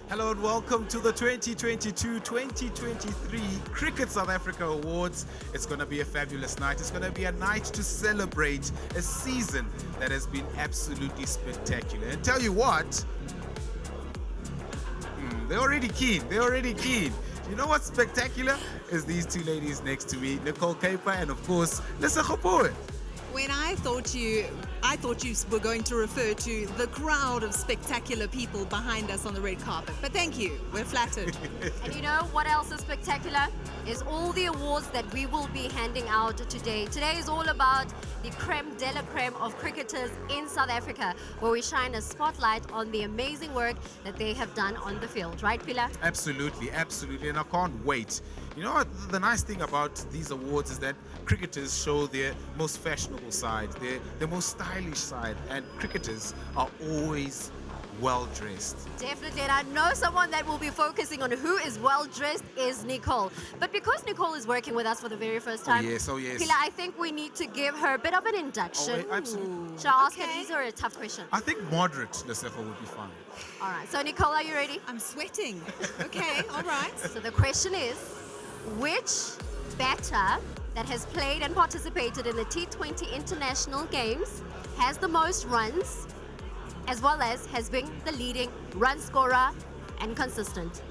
Hello and welcome to the 2022-2023 Cricket South Africa Awards. It's going to be a fabulous night. It's going to be a night to celebrate a season that has been absolutely spectacular. And tell you what, they're already keen. They're already keen. You know what's spectacular? Is these two ladies next to me, Nicole Kaper and of course, Lisa Khopoe. When I thought you were going to refer to the crowd of spectacular people behind us on the red carpet. But thank you, we're flattered. And you know what else is spectacular? Is all the awards that we will be handing out today. Today is all about the creme de la creme of cricketers in South Africa, where we shine a spotlight on the amazing work that they have done on the field. Right, Pila? Absolutely, absolutely. And I can't wait. You know what? The nice thing about these awards is that cricketers show their most fashionable side, their most stylish side, and cricketers are always well dressed. Definitely, and I know someone that will be focusing on who is well dressed is Nicole. But because Nicole is working with us for the very first time, Oh yes. Pila, I think we need to give her a bit of an induction. Absolutely. Shall I ask Okay. her? These are a tough question. I think moderate Lesego would be fine. All right, so Nicole, are you ready? I'm sweating. Okay, all right. So the question is, which batter that has played and participated in the T20 international games has the most runs, as well as has been the leading run scorer and consistent?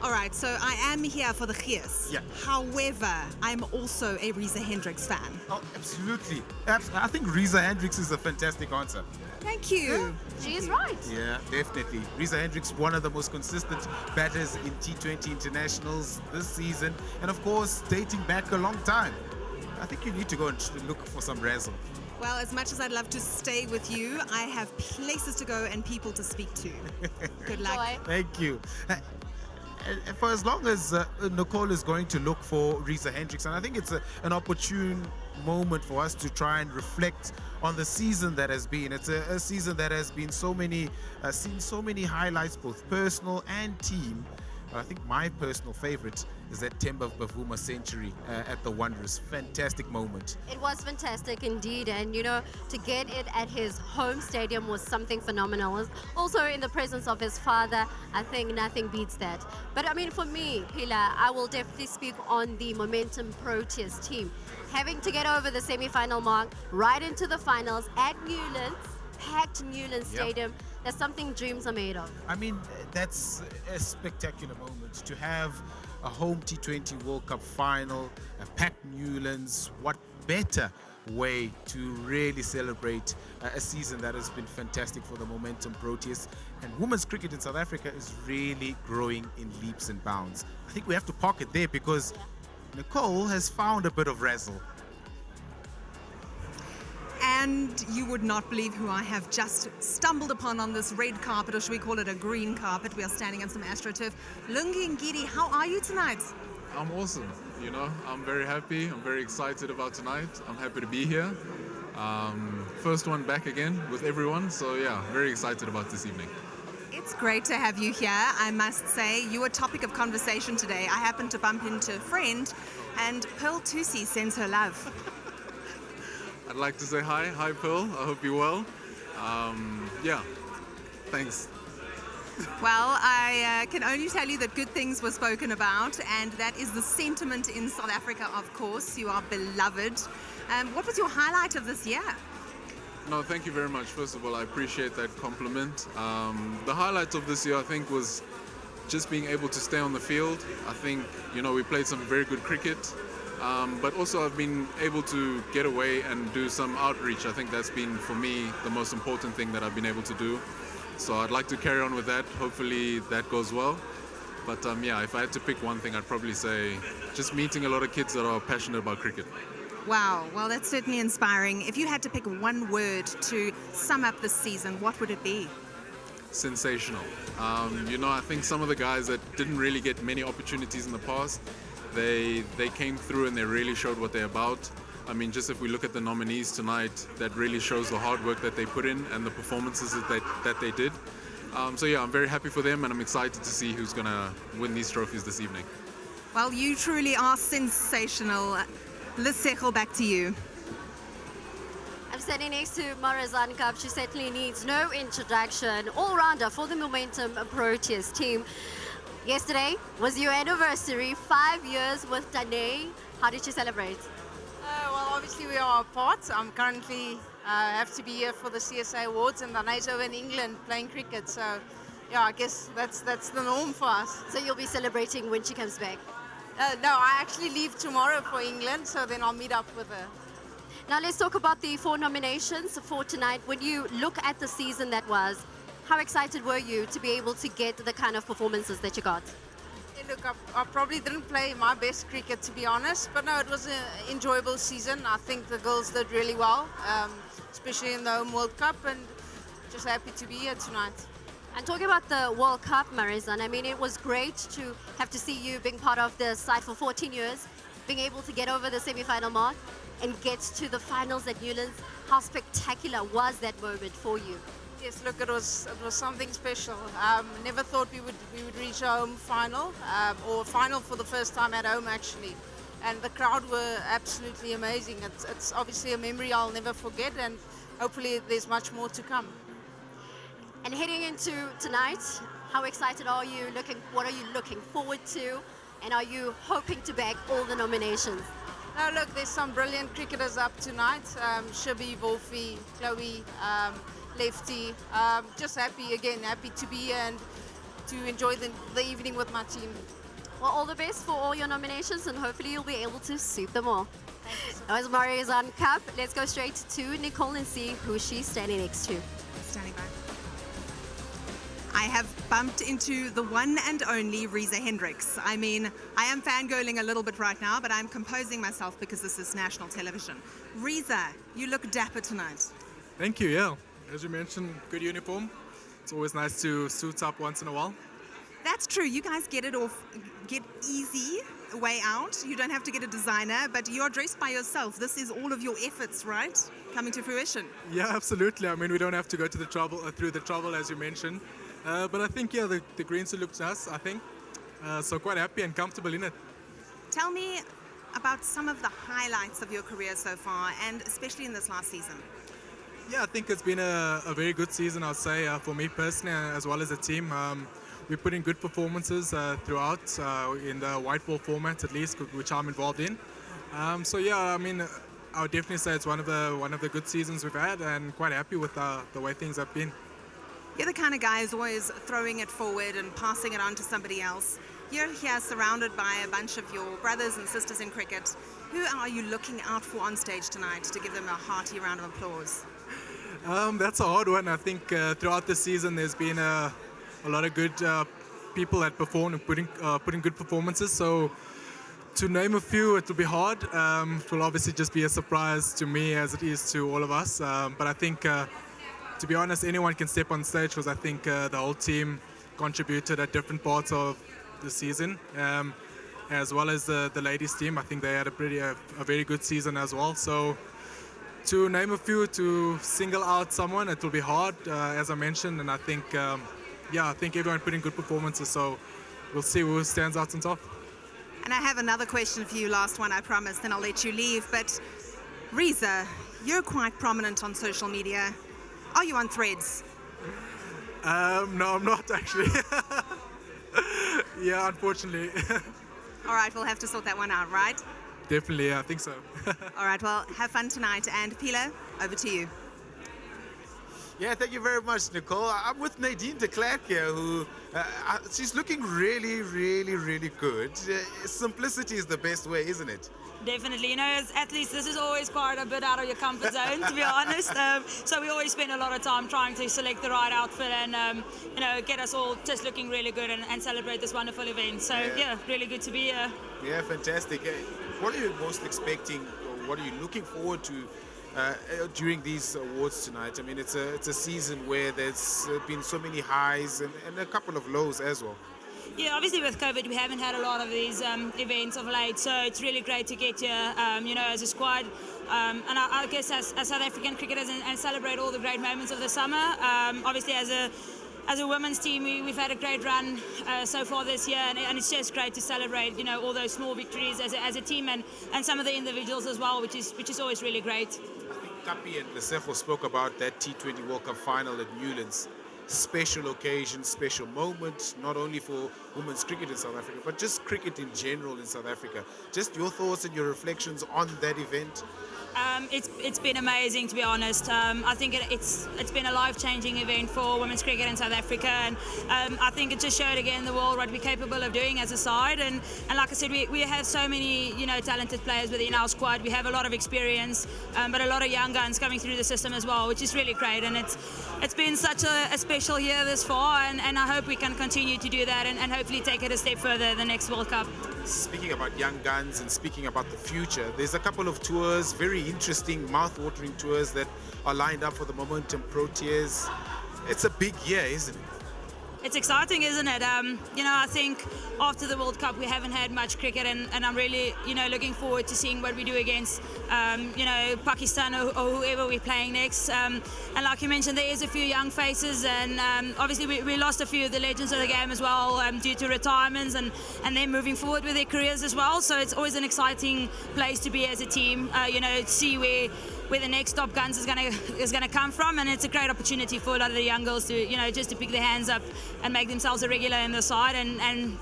All right, so I am here for the Gees. Yeah. However, I'm also a Riza Hendricks fan. Oh, absolutely. I think Riza Hendricks is a fantastic answer. Thank you. She is right. Yeah, definitely. Riza Hendricks, one of the most consistent batters in T20 internationals this season, and of course, dating back a long time. I think you need to go and look for some razzle. Well, as much as I'd love to stay with you, I have places to go and people to speak to. Good luck. Joy. Thank you. And for as long as Nicole is going to look for Riza Hendricks, and I think it's an opportune moment for us to try and reflect on the season that has been. It's a season that has been seen so many highlights, both personal and team. I think my personal favorite is that Temba Bavuma century at the Wanderers. Fantastic moment. It was fantastic indeed, and you know, to get it at his home stadium was something phenomenal. Also in the presence of his father, I think nothing beats that. But I mean, for me, Pila, I will definitely speak on the Momentum Proteas team. Having to get over the semi-final mark, right into the finals at Newlands, packed Newlands Stadium, that's something dreams are made of. I mean, that's a spectacular moment to have a home T20 World Cup final, a packed Newlands. What better way to really celebrate a season that has been fantastic for the Momentum Proteas. And women's cricket in South Africa is really growing in leaps and bounds. I think we have to park it there because Nicole has found a bit of razzle. And you would not believe who I have just stumbled upon on this red carpet, or should we call it a green carpet? We are standing on some AstroTurf. Lungi Ngidi, how are you tonight? I'm awesome, you know, I'm very happy, I'm very excited about tonight, I'm happy to be here. First one back again with everyone, so yeah, very excited about this evening. It's great to have you here, I must say. You were topic of conversation today. I happened to bump into a friend, and Pearl Tusi sends her love. I'd like to say hi Pearl, I hope you're well. Yeah, thanks. Well, I can only tell you that good things were spoken about, and that is the sentiment in South Africa, of course. You are beloved. What was your highlight of this year? No, thank you very much. First of all, I appreciate that compliment. The highlight of this year, I think, was just being able to stay on the field. I think, you know, we played some very good cricket. But also I've been able to get away and do some outreach. I think that's been, for me, the most important thing that I've been able to do. So I'd like to carry on with that. Hopefully that goes well. But yeah, if I had to pick one thing, I'd probably say just meeting a lot of kids that are passionate about cricket. Wow, well, that's certainly inspiring. If you had to pick one word to sum up this season, what would it be? Sensational. You know, I think some of the guys that didn't really get many opportunities in the past, they came through and they really showed what they're about. I mean, just if we look at the nominees tonight, that really shows the hard work that they put in and the performances that they did. So yeah, I'm very happy for them and I'm excited to see who's going to win these trophies this evening. Well, you truly are sensational. Lesego, back to you. I'm standing next to Marizan Cup. She certainly needs no introduction. All-rounder for the Momentum Proteas team. Yesterday was your anniversary, 5 years with Danae. How did you celebrate? Well, obviously we are apart. I'm currently have to be here for the CSA Awards, and Danae's over in England playing cricket. So, yeah, I guess that's the norm for us. So you'll be celebrating when she comes back. No, I actually leave tomorrow for England, so then I'll meet up with her. Now let's talk about the 4 nominations for tonight. When you look at the season that was, how excited were you to be able to get the kind of performances that you got? Hey, look, I probably didn't play my best cricket, to be honest, but no, it was an enjoyable season. I think the girls did really well, especially in the Home World Cup, and just happy to be here tonight. And talking about the World Cup, Marizan, I mean, it was great to have to see you being part of the side for 14 years, being able to get over the semi-final mark and get to the finals at Newlands. How spectacular was that moment for you? Yes, look, it was something special. Never thought we would reach a home final, or final for the first time at home actually. And the crowd were absolutely amazing. It's obviously a memory I'll never forget, and hopefully there's much more to come. And heading into tonight, how excited are you? What are you looking forward to? And are you hoping to bag all the nominations? No, look, there's some brilliant cricketers up tonight. Shibi, Wolfie, Chloe, Lefty. Just happy to be here and to enjoy the evening with my team. Well, all the best for all your nominations, and hopefully you'll be able to sweep them all. That was Marizan Cup. Let's go straight to Nicole and see who she's standing next to. Standing by. I have bumped into the one and only Riza Hendricks. I mean, I am fangirling a little bit right now, but I'm composing myself because this is national television. Riza, you look dapper tonight. Thank you, yeah. As you mentioned, good uniform. It's always nice to suit up once in a while. That's true. You guys get easy way out. You don't have to get a designer, but you're dressed by yourself. This is all of your efforts, right? Coming to fruition. Yeah, absolutely. I mean, we don't have to go to the trouble through the trouble, as you mentioned. But I think, yeah, the green suit looks nice, I think. So quite happy and comfortable in it. Tell me about some of the highlights of your career so far, and especially in this last season. Yeah, I think it's been a very good season, I'd say, for me personally, as well as the team. We put in good performances throughout, in the white ball format at least, which I'm involved in. So yeah, I mean, I would definitely say it's one of the good seasons we've had, and quite happy with the way things have been. You're the kind of guy who's always throwing it forward and passing it on to somebody else. You're here surrounded by a bunch of your brothers and sisters in cricket. Who are you looking out for on stage tonight to give them a hearty round of applause? That's a hard one. I think throughout the season there's been a lot of good people that perform and putting good performances. So to name a few, it will be hard. It will obviously just be a surprise to me as it is to all of us. But I think, to be honest, anyone can step on stage, because I think the whole team contributed at different parts of the season, as well as the ladies team. I think they had a very good season as well. So to name a few, to single out someone, it will be hard, as I mentioned. And I think, I think everyone put in good performances. So we'll see who stands out on top. And I have another question for you, last one, I promise, then I'll let you leave. But Riza, you're quite prominent on social media. Are you on Threads? No, I'm not actually. Yeah, unfortunately. All right, we'll have to sort that one out, right? Definitely, yeah, I think so. All right, well, have fun tonight. And Pila, over to you. Yeah, thank you very much, Nicole. I'm with Nadine de Klerk here, who she's looking really, really, really good. Simplicity is the best way, isn't it? Definitely. You know, as athletes, this is always quite a bit out of your comfort zone, to be honest. So we always spend a lot of time trying to select the right outfit and, get us all just looking really good and celebrate this wonderful event. So, yeah, really good to be here. Yeah, fantastic. What are you most expecting, or what are you looking forward to during these awards tonight? I mean, it's a season where there's been so many highs and a couple of lows as well. Yeah, obviously with COVID, we haven't had a lot of these events of late, so it's really great to get here, as a squad, and I guess as South African cricketers and celebrate all the great moments of the summer. Obviously, as a women's team, we've had a great run so far this year, and it's just great to celebrate, all those small victories as a team and some of the individuals as well, which is always really great. Kapi and Lesego spoke about that T20 World Cup final at Newlands. Special occasion, special moment, not only for women's cricket in South Africa, but just cricket in general in South Africa. Just your thoughts and your reflections on that event. It's been amazing, to be honest. I think it's been a life-changing event for women's cricket in South Africa, and I think it just showed again the world what we're capable of doing as a side. And like I said, we have so many talented players within our squad. We have a lot of experience, but a lot of young guns coming through the system as well, which is really great. And it's been such a special year this far, and I hope we can continue to do that and hopefully take it a step further the next World Cup. Speaking about young guns and speaking about the future, there's a couple of tours, very interesting, mouth-watering tours that are lined up for the Momentum Proteas. It's a big year, isn't it? It's exciting, isn't it? I think after the World Cup we haven't had much cricket, and I'm really, looking forward to seeing what we do against, Pakistan or whoever we're playing next. And like you mentioned, there is a few young faces, and obviously we lost a few of the legends of the game as well due to retirements and then moving forward with their careers as well. So it's always an exciting place to be as a team, to see where the next top guns is gonna come from, and it's a great opportunity for a lot of the young girls to just to pick their hands up and make themselves a regular in the side, and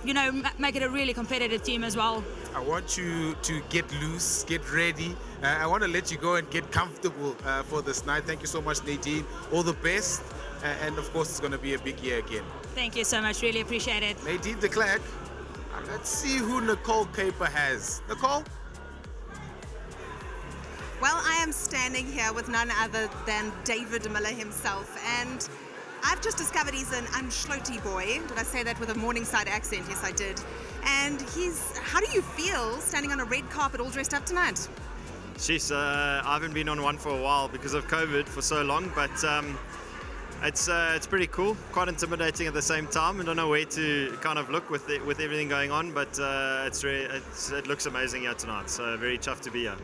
make it a really competitive team as well. I want you to get loose, get ready. I want to let you go and get comfortable for this night. Thank you so much, Nadine. All the best, and of course it's going to be a big year again. Thank you so much, really appreciate it. Nadine de Klerk. Let's see who Nicole Caper has. Nicole? Well, I am standing here with none other than David Miller himself, and I've just discovered he's an Umhloti boy. Did I say that with a Morningside accent? Yes, I did. And how do you feel standing on a red carpet all dressed up tonight? Jeez, I haven't been on one for a while because of COVID for so long, but it's pretty cool, quite intimidating at the same time. I don't know where to kind of look with everything going on, but it looks amazing here tonight, so very chuffed to be here.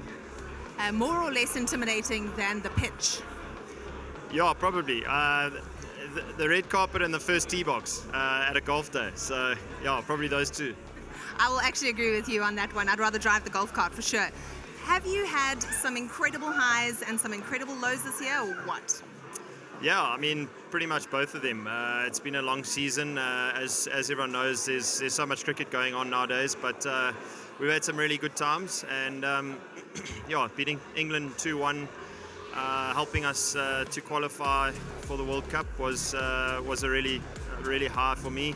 More or less intimidating than the pitch? Yeah, probably. The red carpet and the first tee box at a golf day. So, yeah, probably those two. I will actually agree with you on that one. I'd rather drive the golf cart for sure. Have you had some incredible highs and some incredible lows this year, or what? Yeah, I mean, pretty much both of them. It's been a long season. As everyone knows, there's so much cricket going on nowadays, but we've had some really good times, and beating England 2-1, helping us to qualify for the World Cup was a really high for me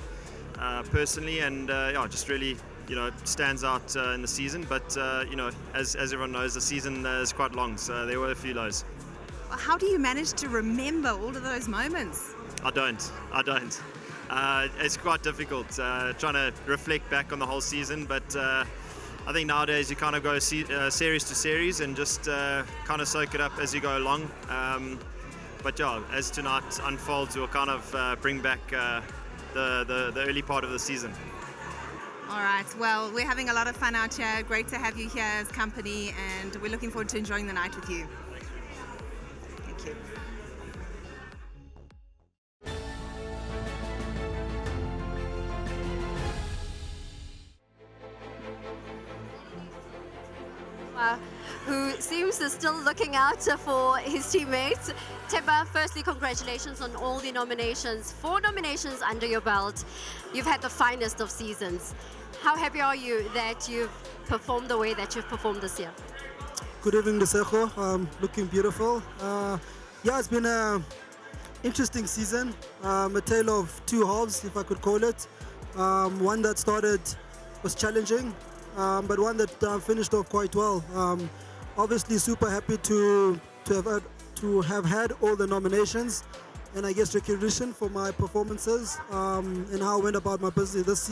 personally, and just really stands out in the season. But as everyone knows, the season is quite long, so there were a few lows. Well, how do you manage to remember all of those moments? I don't. It's quite difficult trying to reflect back on the whole season, but I think nowadays you kind of go series to series and just kind of soak it up as you go along. But yeah, as tonight unfolds, we'll kind of bring back the early part of the season. All right, well, we're having a lot of fun out here. Great to have you here as company, and we're looking forward to enjoying the night with you. Thank you. Who seems to still looking out for his teammates. Temba, firstly, congratulations on all the nominations. 4 nominations under your belt. You've had the finest of seasons. How happy are you that you've performed the way that you've performed this year? Good evening, Lesego. Looking beautiful. It's been an interesting season. A tale of two halves, if I could call it. One that was challenging, but one that finished off quite well. Obviously, super happy to have had all the nominations, and I guess recognition for my performances and how I went about my business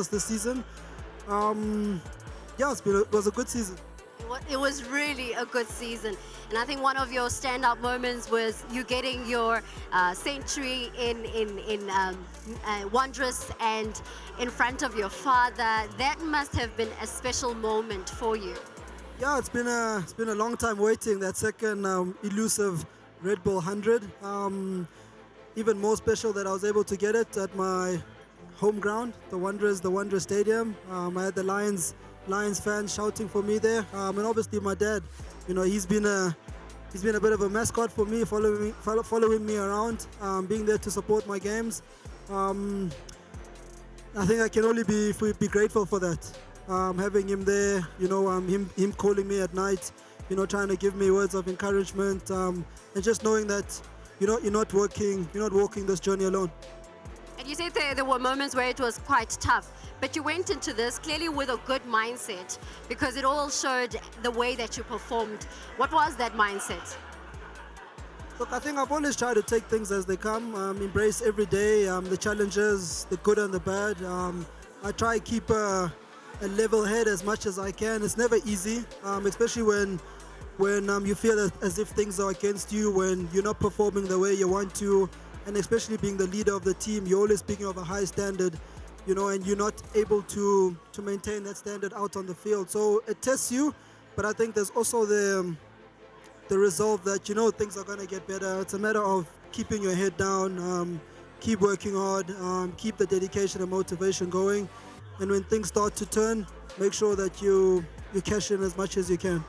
this season. It was a good season. It was really a good season, and I think one of your standout moments was you getting your century in Wanderers and in front of your father. That must have been a special moment for you. Yeah, it's been a long time waiting. That second elusive Red Bull 100. Even more special that I was able to get it at my home ground, the Wanderers Stadium. I had the Lions fans shouting for me there, and obviously my dad. He's been a he's been a bit of a mascot for me, following me around, being there to support my games. I think I can only be grateful for that. Having him there, him calling me at night, trying to give me words of encouragement, and just knowing that, you're not walking this journey alone. And you said there were moments where it was quite tough, but you went into this clearly with a good mindset because it all showed the way that you performed. What was that mindset? Look, I think I've always tried to take things as they come, embrace every day, the challenges, the good and the bad. I try to keep a level head as much as I can. It's never easy, especially when you feel as if things are against you, when you're not performing the way you want to, and especially being the leader of the team, you're always speaking of a high standard, and you're not able to maintain that standard out on the field. So it tests you, but I think there's also the resolve that, things are going to get better. It's a matter of keeping your head down, keep working hard, keep the dedication and motivation going. And when things start to turn, make sure that you cash in as much as you can.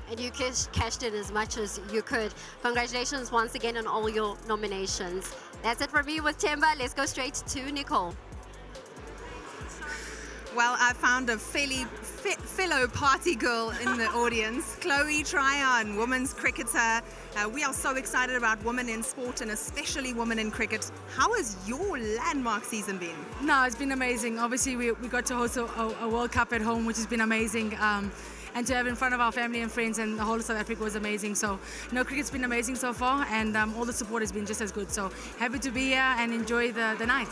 And you cashed in as much as you could. Congratulations once again on all your nominations. That's it for me with Temba. Let's go straight to Nicole. Well, I found a fellow party girl in the audience, Chloe Tryon, women's cricketer. We are so excited about women in sport and especially women in cricket. How has your landmark season been? No, it's been amazing. Obviously, we got to host a World Cup at home, which has been amazing. And to have in front of our family and friends and the whole of South Africa was amazing. So, cricket's been amazing so far, and all the support has been just as good. So, happy to be here and enjoy the night.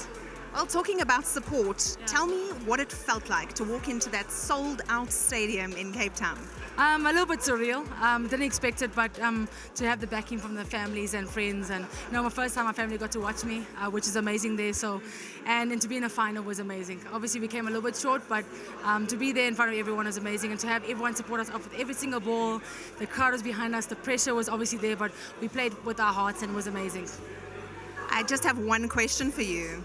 Well, talking about support, tell me what it felt like to walk into that sold-out stadium in Cape Town. A little bit surreal. Didn't expect it, but to have the backing from the families and friends, and my first time my family got to watch me, which is amazing there. So, and to be in a final was amazing. Obviously, we came a little bit short, but to be there in front of everyone was amazing, and to have everyone support us off with every single ball. The crowd was behind us. The pressure was obviously there, but we played with our hearts, and it was amazing. I just have one question for you.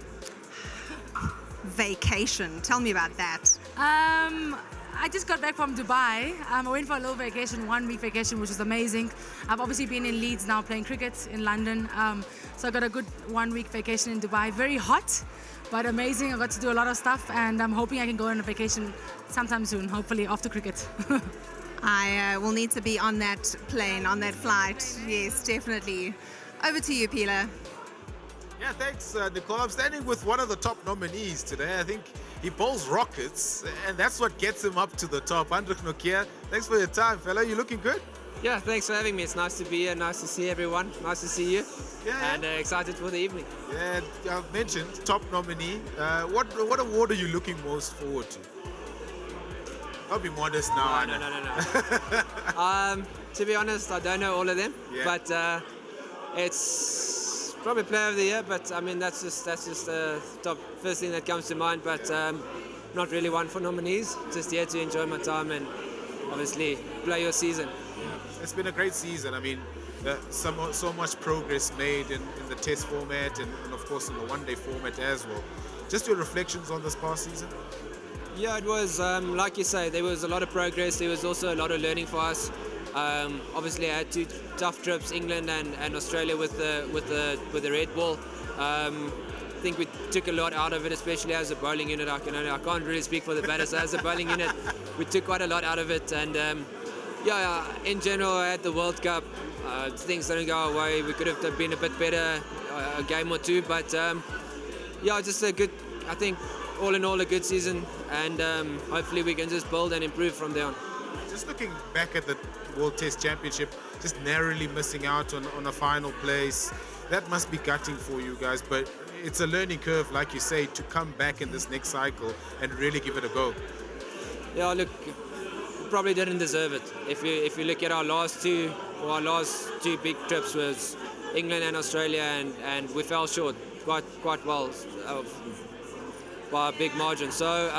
Vacation. Tell me about that. I just got back from Dubai. I went for a little vacation, 1 week vacation, which was amazing. I've obviously been in Leeds now playing cricket in London. So I got a good 1 week vacation in Dubai. Very hot, but amazing. I got to do a lot of stuff, and I'm hoping I can go on a vacation sometime soon, hopefully after cricket. I will need to be on that plane, on that flight. Yes, definitely. Over to you, Pila. Yeah, thanks, Nicole. I'm standing with one of the top nominees today. I think he bowls rockets, and that's what gets him up to the top. Hendrik Nokia, thanks for your time, fella. You looking good? Yeah, thanks for having me. It's nice to be here. Nice to see everyone. Nice to see you. Yeah. And excited for the evening. Yeah, I've mentioned top nominee. What award are you looking most forward to? I'll be modest now. No. To be honest, I don't know all of them, but it's probably Player of the Year. But I mean, that's just the top first thing that comes to mind. But not really one for nominees. Just here to enjoy my time and obviously play your season. Yeah, it's been a great season. I mean, so much progress made in the test format and of course in the one-day format as well. Just your reflections on this past season? Yeah, it was like you say. There was a lot of progress. There was also a lot of learning for us. Obviously, I had 2 tough trips, England and Australia with the red ball. I think we took a lot out of it, especially as a bowling unit. I can't really speak for the batters. As a bowling unit, we took quite a lot out of it. And in general, at the World Cup, things didn't go our way. We could have been a bit better, a game or two. But just a good. I think all in all, a good season, and hopefully we can just build and improve from there on. Just looking back at the World Test Championship, just narrowly missing out on a final place, that must be gutting for you guys, but it's a learning curve, like you say, to come back in this next cycle and really give it a go. Yeah, look, we probably didn't deserve it. If you look at our last two big trips was England and Australia, and we fell short quite well by a big margin. So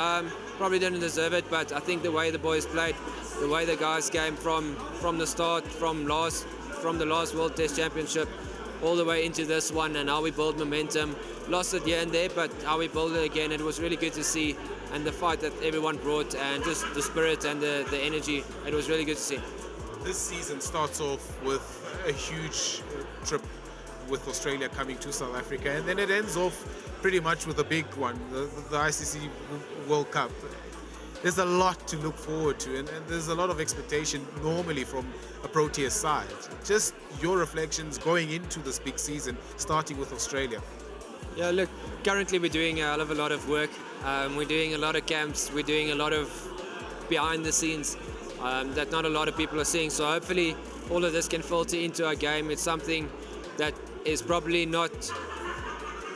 probably didn't deserve it, but I think the way the boys played, the way the guys came from the start, from the last World Test Championship all the way into this one, and how we build momentum. Lost it here and there, but how we build it again, it was really good to see, and the fight that everyone brought, and just the spirit and the energy, it was really good to see. this season starts off with a huge trip with Australia coming to South Africa, and then it ends off pretty much with a big one, the ICC World Cup. There's a lot to look forward to, and there's a lot of expectation normally from a Proteas side. Just your reflections going into this big season, starting with Australia. Yeah, look, currently we're doing a hell of a lot of work. We're doing a lot of camps. We're doing a lot of behind the scenes that not a lot of people are seeing. So hopefully all of this can filter into our game. It's something that is probably not,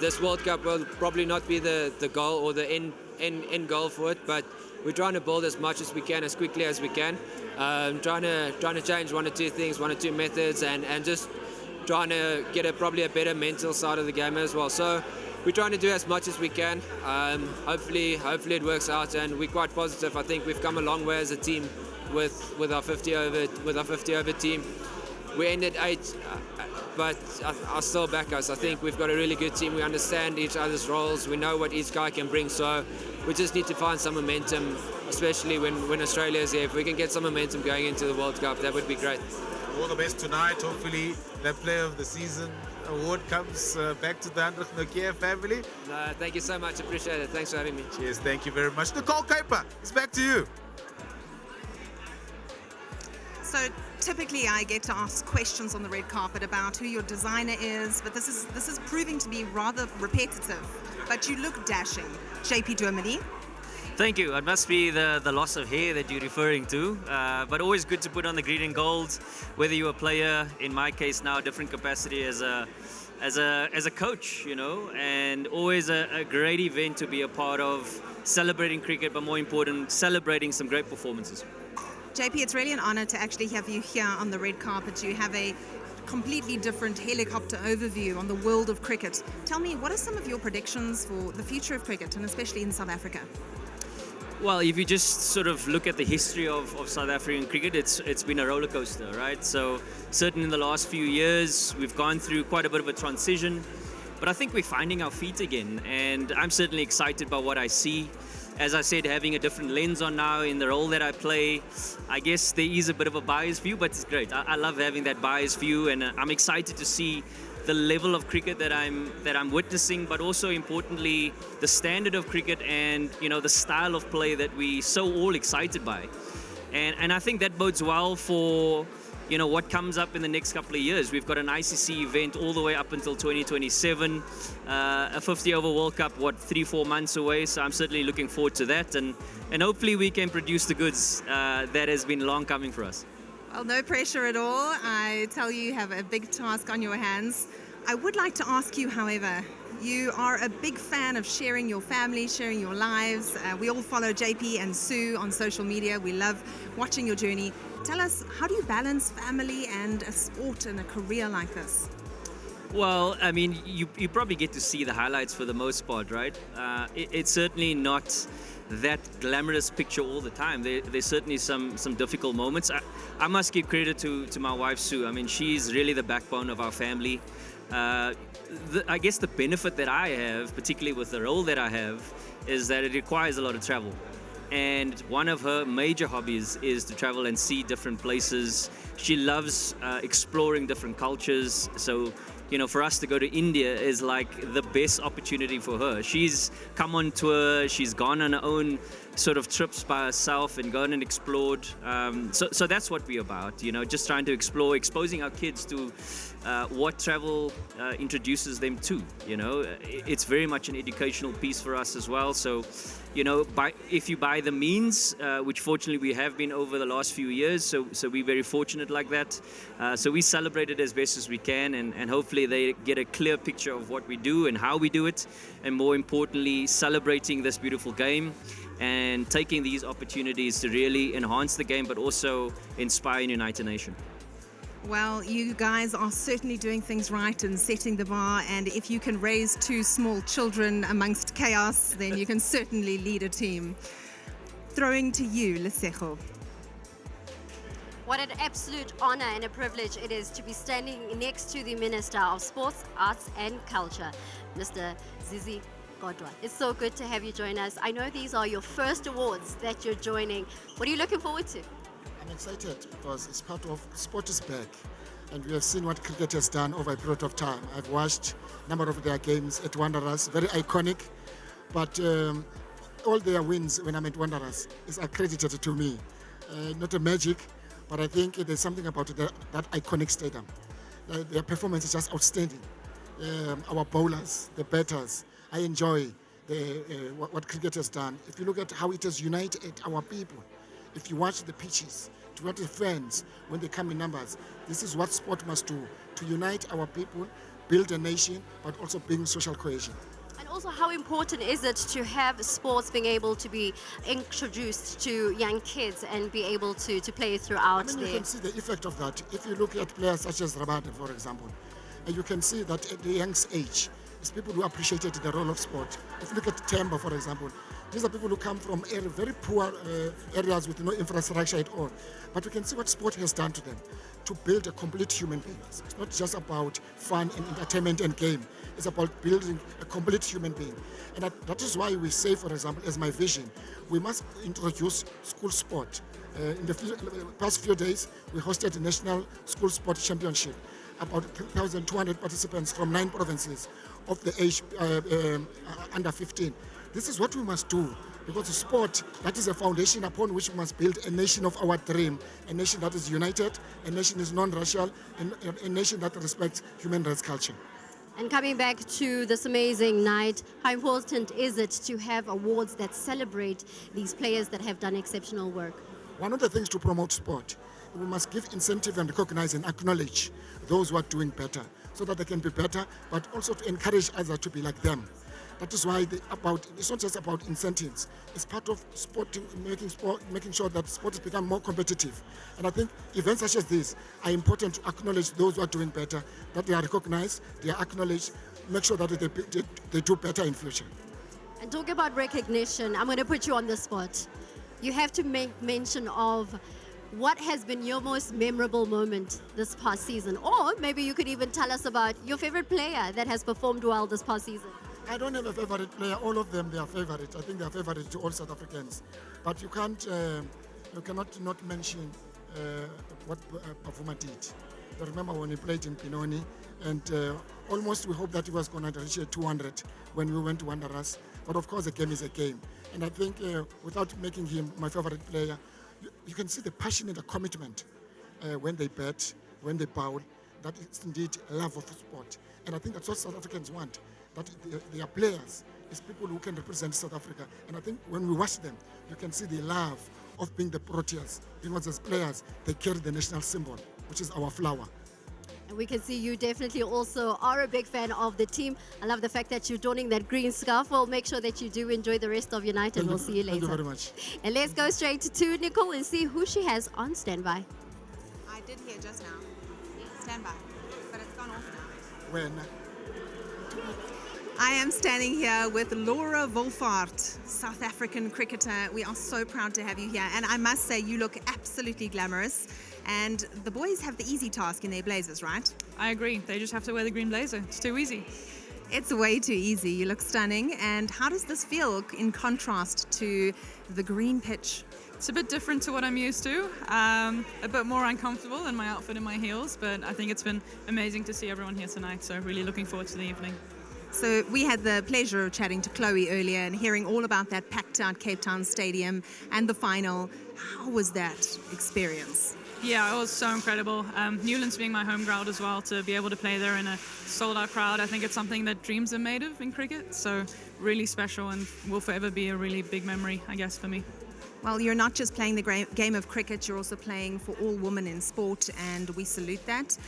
this World Cup will probably not be the goal or the end goal for it, but we're trying to build as much as we can, as quickly as we can. Trying to change one or two things, one or two methods, and just trying to get probably a better mental side of the game as well. So we're trying to do as much as we can. Hopefully it works out, and we're quite positive. I think we've come a long way as a team with our 50 over team. We ended 8th, but I still back us. I think we've got a really good team. We understand each other's roles. We know what each guy can bring. So we just need to find some momentum, especially when Australia is here. If we can get some momentum going into the World Cup, that would be great. All the best tonight. Hopefully that Player of the Season award comes back to the Hendricks Nokia family. Thank you so much. Appreciate it. Thanks for having me. Cheers. Thank you very much. Nicole Kuiper, it's back to you. So typically I get to ask questions on the red carpet about who your designer is, but this is proving to be rather repetitive. But you look dashing. JP Duminy. Thank you. It must be the loss of hair that you're referring to, but always good to put on the green and gold, whether you're a player, in my case now, a different capacity as a coach, you know, and always a great event to be a part of, celebrating cricket, but more important, celebrating some great performances. JP, it's really an honor to actually have you here on the red carpet. You have a completely different helicopter overview on the world of cricket. Tell me, what are some of your predictions for the future of cricket, and especially in South Africa? Well, if you just sort of look at the history of South African cricket, it's been a roller coaster, right? So certainly in the last few years, we've gone through quite a bit of a transition, but I think we're finding our feet again, and I'm certainly excited by what I see. As I said, having a different lens on now in the role that I play, I guess there is a bit of a biased view, but it's great. I love having that biased view, and I'm excited to see the level of cricket that I'm witnessing, but also importantly, the standard of cricket and, you know, the style of play that we so all excited by. And I think that bodes well for, you know, what comes up in the next couple of years. We've got an ICC event all the way up until 2027, a 50 over World Cup, 3-4 months away. So I'm certainly looking forward to that, and hopefully we can produce the goods that has been long coming for us. Well, no pressure at all. I tell you have a big task on your hands. I would like to ask you, however, you are a big fan of sharing your family, sharing your lives. We all follow JP and Sue on social media. We love watching your journey. Tell us, how do you balance family and a sport and a career like this? Well, I mean, you probably get to see the highlights for the most part, right? It's certainly not that glamorous picture all the time. There's certainly some difficult moments. I must give credit to my wife, Sue. I mean, she's really the backbone of our family. I guess the benefit that I have, particularly with the role that I have, is that it requires a lot of travel. And one of her major hobbies is to travel and see different places. She loves exploring different cultures. So, you know, for us to go to India is like the best opportunity for her. She's come on tour, she's gone on her own sort of trips by herself and gone and explored. So that's what we're about, you know, just trying to explore, exposing our kids to what travel introduces them to, you know. It's very much an educational piece for us as well. So, you know, if you buy the means, which fortunately we have been over the last few years, so we're very fortunate like that. So we celebrate it as best as we can, and hopefully they get a clear picture of what we do and how we do it, and more importantly, celebrating this beautiful game and taking these opportunities to really enhance the game, but also inspire and unite a nation. Well, you guys are certainly doing things right and setting the bar, and if you can raise 2 small children amongst chaos, then you can certainly lead a team. Throwing to you, Lesego. What an absolute honor and a privilege it is to be standing next to the Minister of Sports, Arts and Culture, Mr. Zizi Godwa. It's so good to have you join us. I know these are your first awards that you're joining. What are you looking forward to? I'm excited because it's part of sport is back, and we have seen what cricket has done over a period of time. I've watched a number of their games at Wanderers, very iconic, but all their wins when I'm at Wanderers is accredited to me. Not a magic, but I think there's something about that iconic stadium. Their performance is just outstanding. Our bowlers, the batters, I enjoy what cricket has done. If you look at how it has united our people, if you watch the pitches, to watch the fans when they come in numbers, this is what sport must do, to unite our people, build a nation, but also bring social cohesion. And also, how important is it to have sports being able to be introduced to young kids and be able to play throughout you can see the effect of that. If you look at players such as Rabada, for example, you can see that at the young age, it's people who appreciated the role of sport. If you look at Temba, for example, these are people who come from very poor areas with no infrastructure at all. But we can see what sport has done to them, to build a complete human being. It's not just about fun and entertainment and game. It's about building a complete human being. And that is why we say, for example, as my vision, we must introduce school sport. In the past few days, we hosted the National School Sport Championship. About 3,200 participants from 9 provinces of the age under 15. This is what we must do, because sport, that is a foundation upon which we must build a nation of our dream, a nation that is united, a nation that is non-racial, a nation that respects human rights culture. And coming back to this amazing night, how important is it to have awards that celebrate these players that have done exceptional work? One of the things to promote sport, we must give incentive and recognize and acknowledge those who are doing better, so that they can be better, but also to encourage others to be like them. That is why it's not just about incentives. It's part of sport, making sure that sport has become more competitive. And I think events such as this are important to acknowledge those who are doing better, that they are recognized, they are acknowledged, make sure that they do better in future. And talk about recognition, I'm going to put you on the spot. You have to make mention of what has been your most memorable moment this past season, or maybe you could even tell us about your favorite player that has performed well this past season. I don't have a favorite player. All of them, they are favorites. I think they are favorites to all South Africans. But you cannot not mention what Bavuma did. I remember when he played in Pinoni, and almost we hoped that he was going to reach 200 when we went to Wanderers. But of course, a game is a game. And I think without making him my favorite player, you can see the passion and the commitment when they bat, when they bowl. That is indeed love of sport. And I think that's what South Africans want. That they are players, is people who can represent South Africa. And I think when we watch them, you can see the love of being the Proteas. Because as players, they carry the national symbol, which is our flower. And we can see you definitely also are a big fan of the team. I love the fact that you're donning that green scarf. We'll make sure that you do enjoy the rest of your night, and we'll see you later. Thank you very much. And let's go straight to Nicole and see who she has on standby. I did hear just now. Stand by. But it's gone off now. When? I am standing here with Laura Wolvaardt, South African cricketer. We are so proud to have you here. And I must say, you look absolutely glamorous. And the boys have the easy task in their blazers, right? I agree. They just have to wear the green blazer. It's too easy. It's way too easy. You look stunning. And how does this feel in contrast to the green pitch? It's a bit different to what I'm used to. A bit more uncomfortable in my outfit and my heels, but I think it's been amazing to see everyone here tonight. So really looking forward to the evening. So we had the pleasure of chatting to Chloe earlier and hearing all about that packed out Cape Town Stadium and the final. How was that experience? Yeah, it was so incredible. Newlands being my home ground as well, to be able to play there in a sold-out crowd, I think it's something that dreams are made of in cricket. So really special and will forever be a really big memory, I guess, for me. Well, you're not just playing the game of cricket, you're also playing for all women in sport, and we salute that.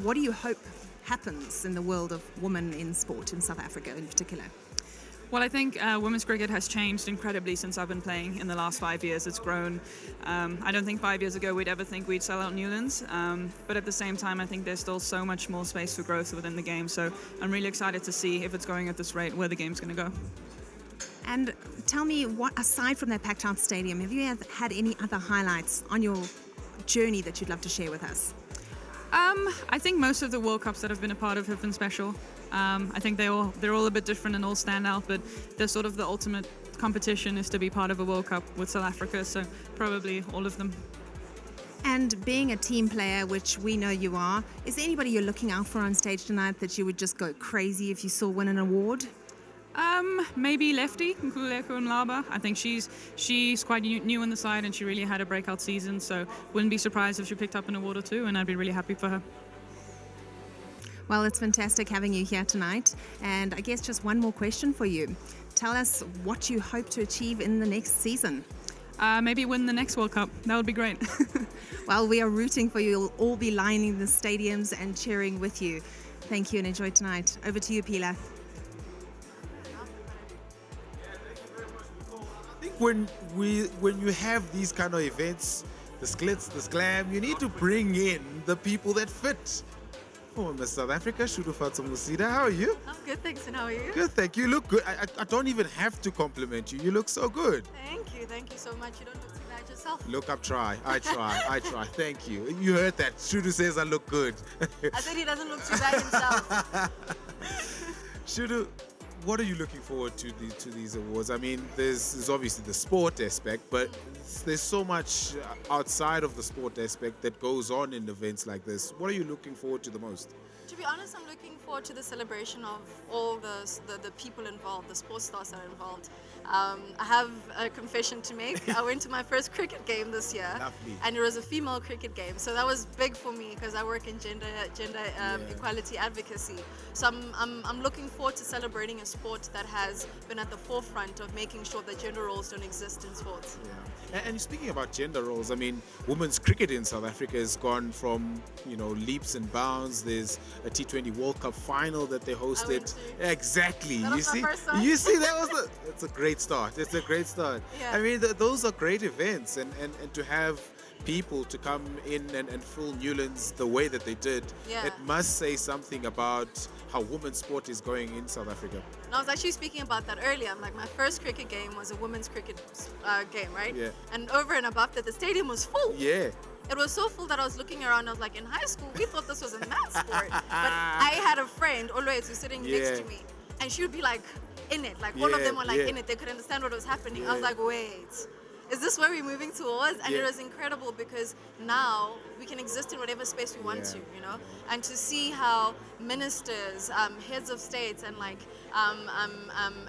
What do you hope happens in the world of women in sport in South Africa in particular? Well, I think women's cricket has changed incredibly since I've been playing in the last 5 years. It's grown. I don't think 5 years ago we'd ever think we'd sell out Newlands. But at the same time, I think there's still so much more space for growth within the game. So I'm really excited to see, if it's going at this rate, where the game's going to go. And tell me, what aside from that packed out stadium, have you had any other highlights on your journey that you'd love to share with us? I think most of the World Cups that I've been a part of have been special. I think they're all a bit different and all stand out, but they're sort of the ultimate competition is to be part of a World Cup with South Africa, so probably all of them. And being a team player, which we know you are, is there anybody you're looking out for on stage tonight that you would just go crazy if you saw win an award? Maybe Lefty, Nkululeko Nlaba. I think she's quite new on the side and she really had a breakout season, so wouldn't be surprised if she picked up an award or two, and I'd be really happy for her. Well, it's fantastic having you here tonight. And I guess just one more question for you. Tell us what you hope to achieve in the next season. Maybe win the next World Cup. That would be great. Well, we are rooting for you. You'll all be lining the stadiums and cheering with you. Thank you and enjoy tonight. Over to you, Pila. I think when you have these kind of events, the sklits, the slam, you need to bring in the people that fit. Oh, Miss South Africa, Shudufatso Musida, how are you? I'm good, thanks, and how are you? Good, thank you. You look good. I don't even have to compliment you. You look so good. Thank you so much. You don't look too bad yourself. Look, I try. I try. Thank you. You heard that. Shudu says I look good. I said he doesn't look too bad himself. Shudu, what are you looking forward to these awards? I mean, there's obviously the sport aspect, but there's so much outside of the sport aspect that goes on in events like this. What are you looking forward to the most? To be honest, I'm looking forward to the celebration of all the people involved, the sports stars that are involved. I have a confession to make. I went to my first cricket game this year. Lovely. And it was a female cricket game. So that was big for me because I work in gender equality advocacy. So I'm looking forward to celebrating a sport that has been at the forefront of making sure that gender roles don't exist in sports. Yeah. And speaking about gender roles, I mean, women's cricket in South Africa has gone from, leaps and bounds. There's a T20 World Cup final that they hosted. Exactly. That was my first time. You see, it's a great start. It's a great start. Yeah. I mean, those are great events, and to have people to come in and fill Newlands the way that they did, Yeah. it must say something about how women's sport is going in South Africa. And I was actually speaking about that earlier. I'm like, my first cricket game was a women's cricket game, right? Yeah. And over and above that, the stadium was full. Yeah. It was so full that I was looking around. I was like, in high school, we thought this was a mad sport. But I had a friend always who's sitting next to me, and she would be like in it. Like all of them were like in it. They could understand what was happening. I was like, wait, is this where we're moving towards? And it was incredible because now we can exist in whatever space we want to, and to see how ministers, heads of states, and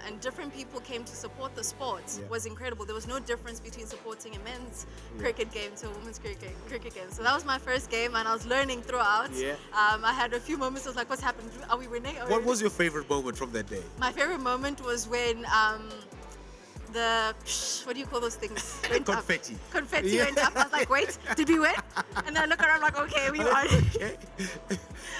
and different people came to support the sport was incredible. There was no difference between supporting a men's cricket game to a women's cricket game. So that was my first game, and I was learning throughout. Yeah. I had a few moments. I was like, what's happened? Are we winning? What was your favorite moment from that day? My favorite moment was when what do you call those things? Went Confetti. Up. Confetti went up. I was like, wait, did we win? And then I look around like, okay, we won. Okay.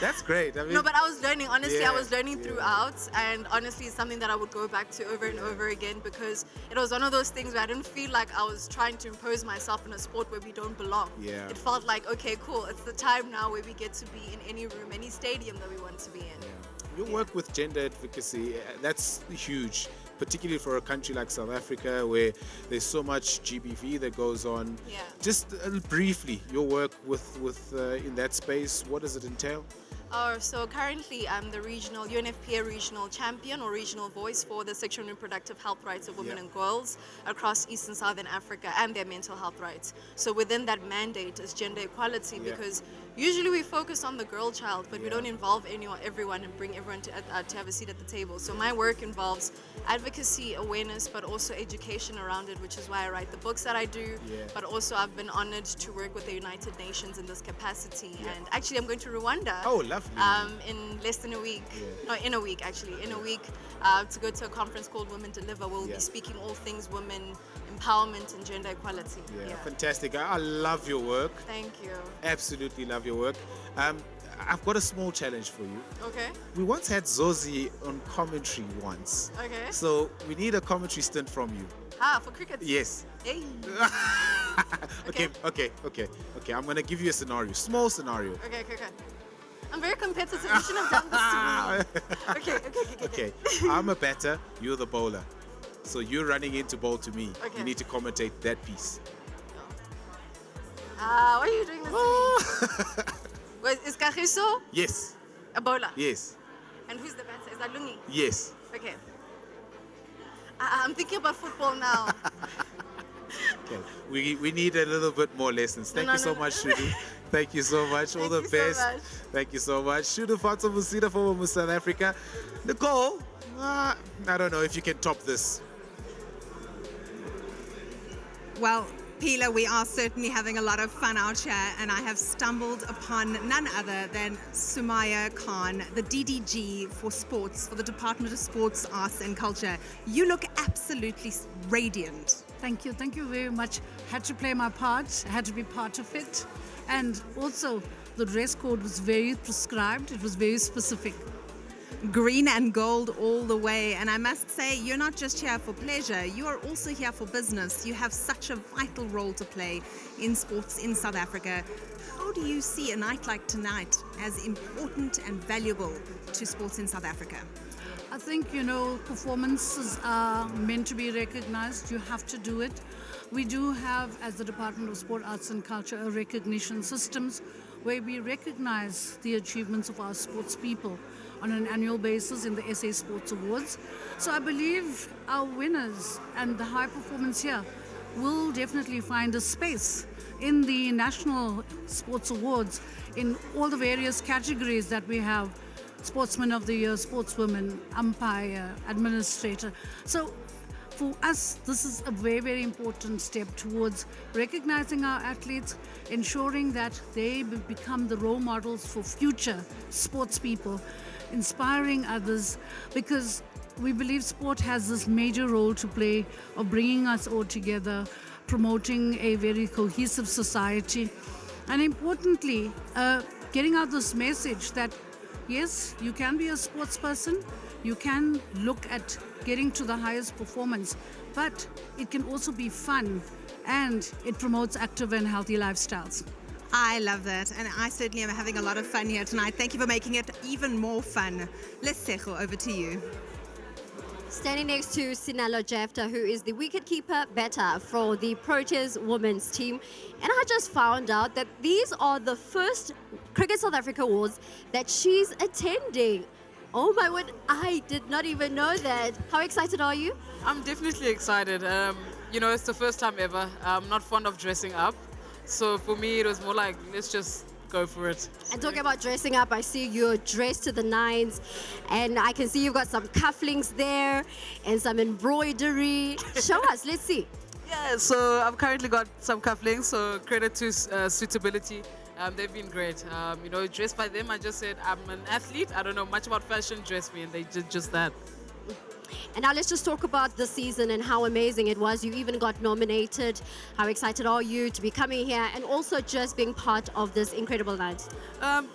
That's great. I mean, No, but I was learning. Honestly, I was learning throughout. And honestly, it's something that I would go back to over and over again because it was one of those things where I didn't feel like I was trying to impose myself in a sport where we don't belong. Yeah. It felt like, okay, cool. It's the time now where we get to be in any room, any stadium that we want to be in. Your work with gender advocacy, that's huge, particularly for a country like South Africa where there's so much GBV that goes on. Yeah. Just briefly, your work with in that space, what does it entail? So currently I'm the regional UNFPA regional champion or regional voice for the sexual and reproductive health rights of women and girls across East and Southern Africa and their mental health rights. So within that mandate is gender equality because usually we focus on the girl child, but we don't involve everyone and bring everyone to have a seat at the table. So my work involves advocacy, awareness, but also education around it, which is why I write the books that I do. But also I've been honored to work with the United Nations in this capacity. And actually I'm going to Rwanda. Oh, lovely. In less than a week. No, in a week actually. In a week to go to a conference called Women Deliver. We'll be speaking all things women empowerment and gender equality. Fantastic. I love your work. Thank you. Absolutely love your work. I've got a small challenge for you. Okay. We once had Zozi on commentary once. Okay. So we need a commentary stint from you. For cricket? Yes. Hey. Okay. I'm going to give you a scenario. Small scenario. Okay. I'm very competitive. You shouldn't have done this to me. Okay. I'm a batter. You're the bowler. So you're running into ball to me. Okay. You need to commentate that piece. Why are you doing this to me? Wait, is Kagiso Yes. a bowler? Yes. And who's the batter? Is that Lungi? Yes. Okay. I'm thinking about football now. Okay. We need a little bit more lessons. Thank you so much, Shudu. Thank you so much. All the best. So much. Thank you so much. Shudu Fatso Musida from Miss South Africa. Nicole, I don't know if you can top this. Well, Pila, we are certainly having a lot of fun out here, and I have stumbled upon none other than Sumaya Khan, the DDG for sports, for the Department of Sports, Arts and Culture. You look absolutely radiant. Thank you very much. Had to play my part, had to be part of it. And also, the dress code was very prescribed, it was very specific. Green and gold all the way. And I must say, you're not just here for pleasure, you are also here for business. You have such a vital role to play in sports in South Africa. How do you see a night like tonight as important and valuable to sports in South Africa? I think, performances are meant to be recognized. You have to do it. We do have, as the Department of Sport, Arts and Culture, a recognition systems where we recognize the achievements of our sports people on an annual basis in the SA Sports Awards. So I believe our winners and the high performance here will definitely find a space in the National Sports Awards in all the various categories that we have. Sportsman of the Year, Sportswoman, Umpire, Administrator. So for us, this is a very, very important step towards recognizing our athletes, ensuring that they become the role models for future sports people, inspiring others, because we believe sport has this major role to play of bringing us all together, promoting a very cohesive society, and importantly, getting out this message that yes, you can be a sports person, you can look at getting to the highest performance, but it can also be fun and it promotes active and healthy lifestyles. I love that, and I certainly am having a lot of fun here tonight. Thank you for making it even more fun. Lesego, over to you. Standing next to Sinalo Jafta, who is the wicketkeeper batter for the Proteas women's team. And I just found out that these are the first Cricket South Africa Awards that she's attending. Oh my word, I did not even know that. How excited are you? I'm definitely excited. It's the first time ever. I'm not fond of dressing up. So for me, it was more like, let's just go for it. And talking about dressing up, I see you're dressed to the nines, and I can see you've got some cufflinks there and some embroidery. Show us, let's see. Yeah, so I've currently got some cufflinks, so credit to Suitability. They've been great. Dressed by them, I just said, I'm an athlete. I don't know much about fashion, dress me, and they did just that. And now let's just talk about the season and how amazing it was. You even got nominated. How excited are you to be coming here and also just being part of this incredible night? I'm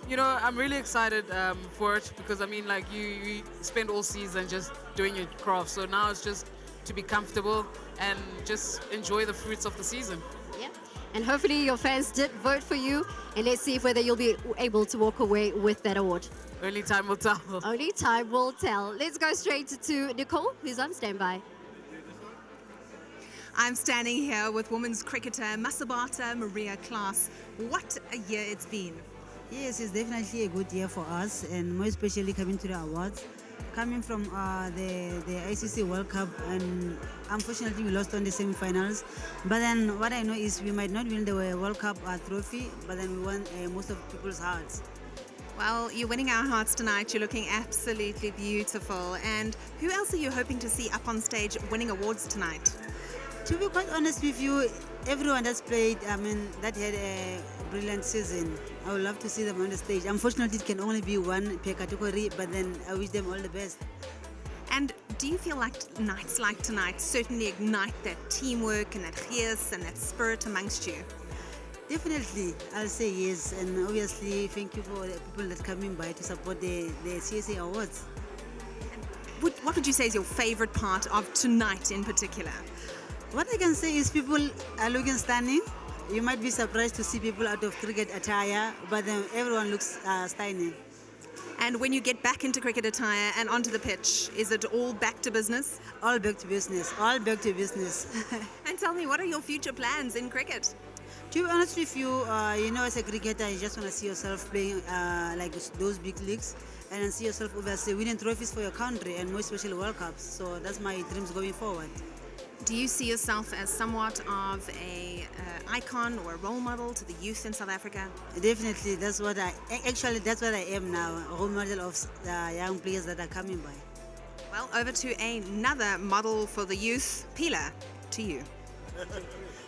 really excited for it because, you spend all season just doing your craft. So now it's just to be comfortable and just enjoy the fruits of the season. Yeah. And hopefully your fans did vote for you. And let's see whether you'll be able to walk away with that award. Only time will tell. Only time will tell. Let's go straight to Nicole, who's on standby. I'm standing here with women's cricketer Masabata Klaas. What a year it's been. Yes, it's definitely a good year for us, and more especially coming to the awards. Coming from the ICC World Cup, and unfortunately we lost on the semi-finals. But then what I know is we might not win the World Cup trophy, but then we won most of people's hearts. Well, you're winning our hearts tonight. You're looking absolutely beautiful. And who else are you hoping to see up on stage winning awards tonight? To be quite honest with you, everyone that's played, that had a brilliant season. I would love to see them on the stage. Unfortunately, it can only be one per category, but then I wish them all the best. And do you feel like nights like tonight certainly ignite that teamwork and that gees and that spirit amongst you? Definitely, I'll say yes. And obviously, thank you for the people that coming by to support the CSA Awards. What would you say is your favorite part of tonight in particular? What I can say is people are looking stunning. You might be surprised to see people out of cricket attire, but then everyone looks stunning. And when you get back into cricket attire and onto the pitch, is it all back to business? All back to business. All back to business. And tell me, what are your future plans in cricket? To be honest with you, as a cricketer, you just want to see yourself playing like those big leagues, and then see yourself obviously winning trophies for your country, and more especially World Cups. So that's my dreams going forward. Do you see yourself as somewhat of a icon or a role model to the youth in South Africa? Definitely, that's what I am now, a role model of the young players that are coming by. Well, over to another model for the youth. Pila, to you.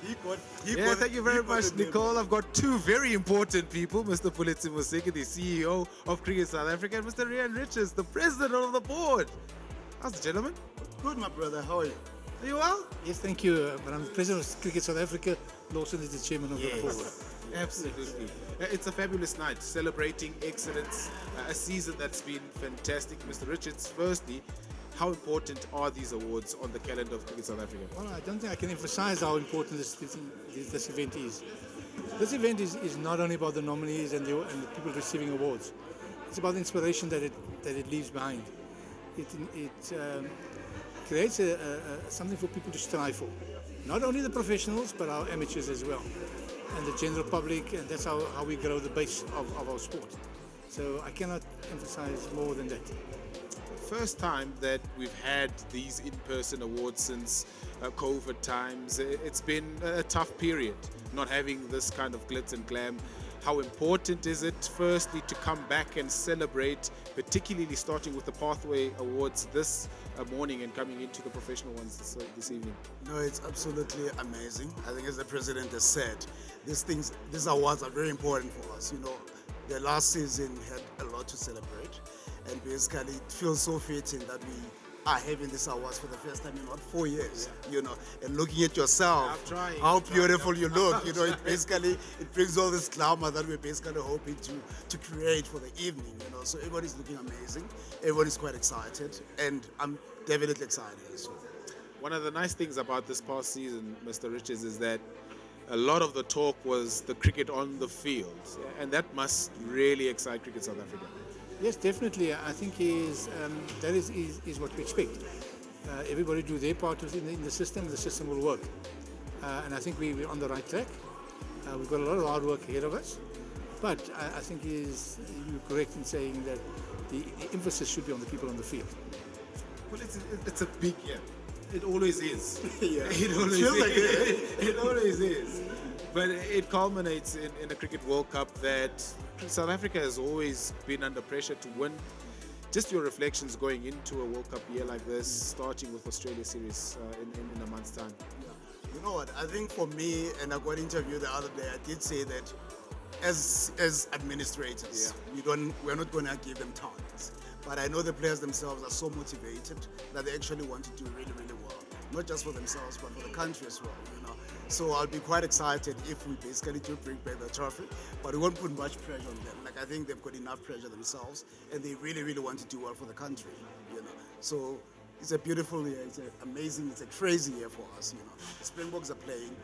Thank you very much, Nicole. I've got two very important people, Mr. Pulitsi Musiki, the CEO of Cricket South Africa, and Mr. Riza Hendricks, the president of the board. How's the gentleman? Good, my brother. How are you? Are you well? Yes, thank you. But I'm the president of Cricket South Africa. Lawson is the chairman of the board. Absolutely. It's a fabulous night, celebrating excellence, a season that's been fantastic. Mr. Richards, firstly, how important are these awards on the calendar of Cricket South Africa? Well, I don't think I can emphasize how important this event is. This event is not only about the nominees and the people receiving awards. It's about the inspiration that it leaves behind. It creates something for people to strive for. Not only the professionals, but our amateurs as well. And the general public, and that's how we grow the base of our sport. So I cannot emphasize more than that. First time that we've had these in-person awards since COVID times. It's been a tough period not having this kind of glitz and glam. How important is it, firstly, to come back and celebrate, particularly starting with the Pathway Awards this morning and coming into the professional ones this evening? No, it's absolutely amazing. I think, as the president has said, these awards are very important for us. You know, the last season had a lot to celebrate, and basically it feels so fitting that we are having these awards for the first time in about 4 years, you know, and looking at yourself, how beautiful you look, you know, it brings all this glamour that we're basically hoping to create for the evening, you know, so everybody's looking amazing, everybody's quite excited, and I'm definitely excited as well. One of the nice things about this past season, Mr. Richards, is that a lot of the talk was the cricket on the field, and that must really excite Cricket South Africa. Yes, definitely. I think that is what we expect. Everybody do their part in the system will work. And I think we're on the right track. We've got a lot of hard work ahead of us. But I think you're correct in saying that the emphasis should be on the people on the field. Well, it's a big year. It always is. Yeah. It always Feels is. like it. It always is. But it culminates in a Cricket World Cup that South Africa has always been under pressure to win. Just your reflections going into a World Cup year like this, starting with Australia series in a month's time. You know what, I think for me, and I got an interview the other day, I did say that as administrators, we're not going to give them targets. But I know the players themselves are so motivated that they actually want to do really, really well. Not just for themselves, but for the country as well, you know. So I'll be quite excited if we basically do bring back the trophy, but we won't put much pressure on them. Like, I think they've got enough pressure themselves, and they really, really want to do well for the country, you know. So it's a beautiful year, it's amazing, it's a crazy year for us, you know. The Springboks are playing,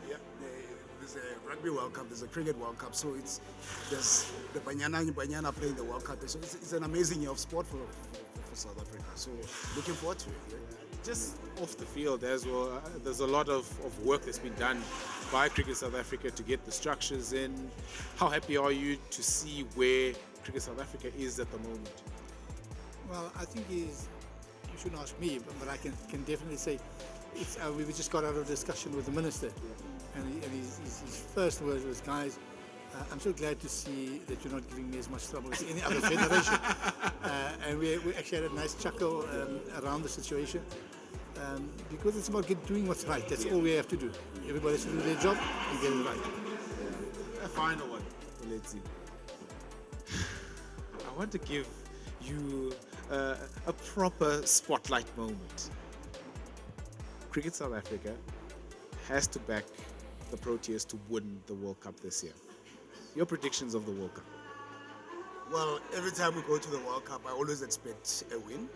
there's a Rugby World Cup, there's a Cricket World Cup, so there's the Banyana playing the World Cup, so it's an amazing year of sport for South Africa, so looking forward to it. Yeah. Just off the field as well, there's a lot of work that's been done by Cricket South Africa to get the structures in. How happy are you to see where Cricket South Africa is at the moment? Well, I think you shouldn't ask me, but I can definitely say we just got out of a discussion with the minister, and his first words was, guys, I'm so glad to see that you're not giving me as much trouble as any other federation. And we actually had a nice chuckle around the situation, because it's about doing what's right. That's all we have to do. Everybody should do their job and get it right. A final one, let's see. I want to give you a proper spotlight moment. Cricket South Africa has to back the Proteas to win the World Cup this year. Your predictions of the World Cup? Well, every time we go to the World Cup, I always expect a win.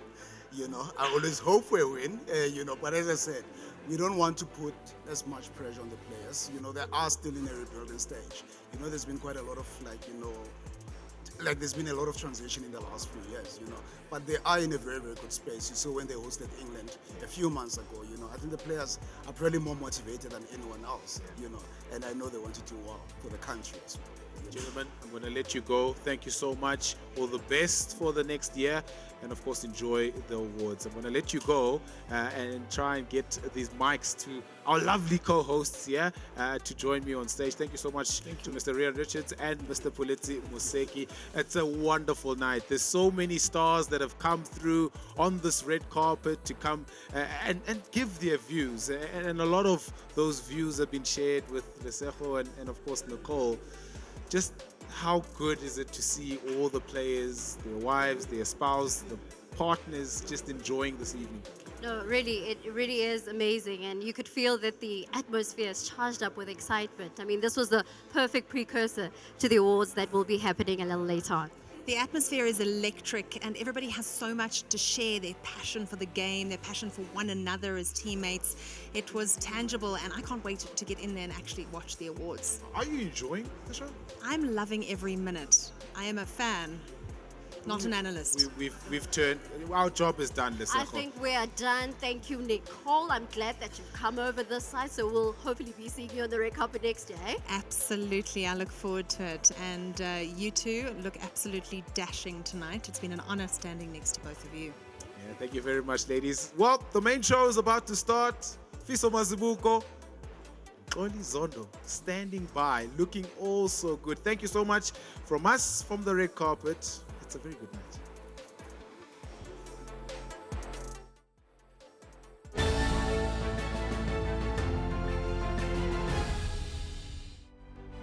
You know, I always hope for a win, you know, but as I said, we don't want to put as much pressure on the players. You know, they are still in a rebuilding stage. You know, there's been quite a lot of, there's been a lot of transition in the last few years, you know, but they are in a very, very good space. You saw when they hosted England a few months ago, you know, I think the players are probably more motivated than anyone else, you know, and I know they want to do well for the country as well. Gentlemen, I'm going to let you go. Thank you so much. All the best for the next year. And of course, enjoy the awards. I'm going to let you go and try and get these mics to our lovely co-hosts here to join me on stage. Thank you so much to Mr. Riza Richards and Mr. Pulitsi Museki. It's a wonderful night. There's so many stars that have come through on this red carpet to come and give their views. And a lot of those views have been shared with Lesego and of course, Nicole. Just how good is it to see all the players, their wives, their spouse, the partners just enjoying this evening? No, really, it really is amazing. And you could feel that the atmosphere is charged up with excitement. I mean, this was the perfect precursor to the awards that will be happening a little later on. The atmosphere is electric and everybody has so much to share, their passion for the game, their passion for one another as teammates. It was tangible and I can't wait to get in there and actually watch the awards. Are you enjoying the show? I'm loving every minute. I am a fan, not an analyst. We've turned, our job is done, Lesego. I think we are done. Thank you, Nicole. I'm glad that you've come over this side, so we'll hopefully be seeing you on the red carpet next year. Eh? Absolutely, I look forward to it. And you two look absolutely dashing tonight. It's been an honor standing next to both of you. Yeah, thank you very much, ladies. Well, the main show is about to start. Fiso Mazibuko, Oli Zondo, standing by, looking all so good. Thank you so much from us, from the red carpet. It's a very good night.